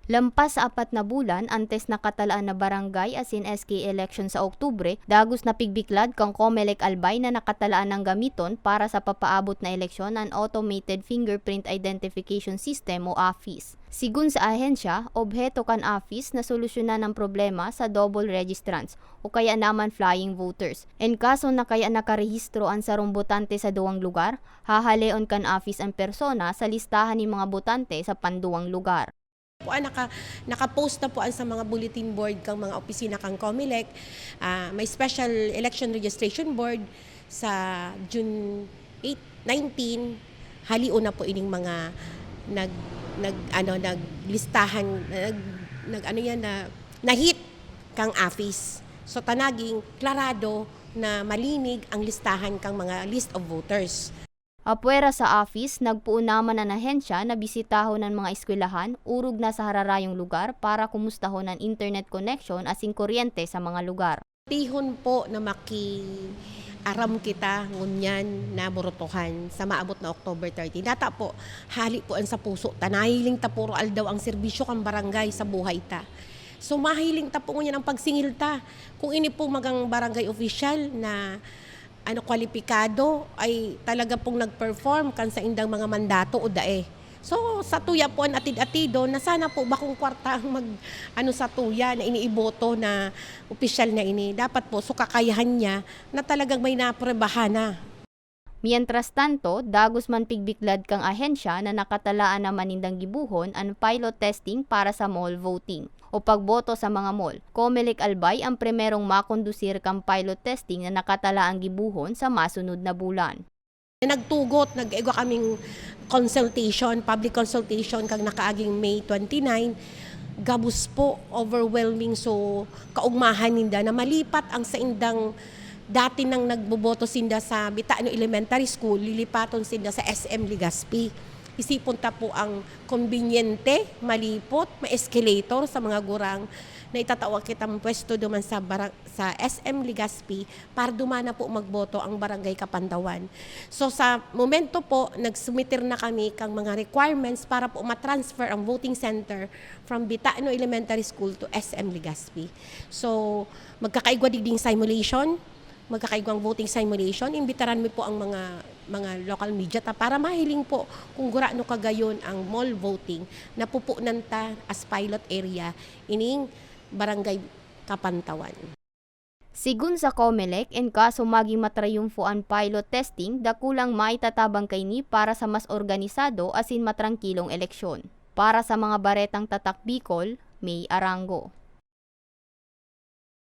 Lampas sa 4 na bulan antes nakatalaan na barangay asin SK election sa Oktubre, dagos na pigbiklad kang Comelec Albay na nakatalaan ng gamiton para sa papaabot na eleksyon ang Automated Fingerprint Identification System o AFIS. Sigun sa ahensya, obheto kan AFIS na solusyonan ang problema sa double registrants o kaya naman flying voters. En kaso na kaya nakarehistro ang sarong botante sa duwang lugar, hahaleon kan AFIS ang persona sa listahan ng mga botante sa panduwang lugar. Naka-post na po sa mga bulletin board kang mga opisina kang Comelec. May special election registration board sa June 8, 19. Halion na po ining mga naglistahan na hit kang AFIS. So tanaging klarado na malinig ang listahan kang mga list of voters. Apwera sa AFIS, nagpuo naman ang ahensya na bisitahon ng mga eskwelahan, urog na sa hararayong lugar para kumustahon ang internet connection asing kuryente sa mga lugar. Tihon po na aram kita ngunyan na burutuhan sa maabot na October 30. Data po, hali po ang sa puso. Tanahiling ta puro aldaw ang serbisyo kang barangay sa buhay ta. So mahiling ta po ngunyan ang pagsingil ta. Kung ini po magang barangay official na kwalipikado ay talaga pong nag-perform kan sa indang mga mandato o dae. So sa tuya po ang atid-atido na sana po bakong kwarta ang sa tuya na iniiboto na opisyal na ini. Dapat po so kakayahan niya na talagang may naprebahan na. Mientras tanto, dagos man pigbiklad kang ahensya na nakatalaan na manindang gibuhon ang pilot testing para sa mall voting o pagboto sa mga mall. Comelec Albay ang primerong makondusir kang pilot testing na nakatalaang gibuhon sa masunod na bulan. Nagtugot, nag-ego kaming consultation, public consultation kang nakaaging May 29. Gabus po, overwhelming, so kaugmahan ninda na malipat ang sa indang dati nang nagboboto sinda sa Bitaano Elementary School, lilipaton sinda sa SM Legazpi. Isipon ta po ang konbinyente, malipot, ma-escalator sa mga gurang na itatawag kitang pwesto duman sa SM Legazpi para dumana po magboto ang Barangay Kapandawan. So sa momento po, nagsumitir na kami kang mga requirements para po matransfer ang voting center from Bitaano Elementary School to SM Legazpi. So magkakaigwa digding simulation, magkakaigwang voting simulation, imbitaran mo po ang mga local media para mahiling po kung gurano kagayon ang mall voting na pupunan ta as pilot area ining Barangay Kapantawan. Sigun sa Comelec, en kaso maging matrayumfo ang pilot testing, dakulang maitatabang kayni para sa mas organisado asin matrangkilong eleksyon. Para sa mga baretang tatak Bicol, May Arango.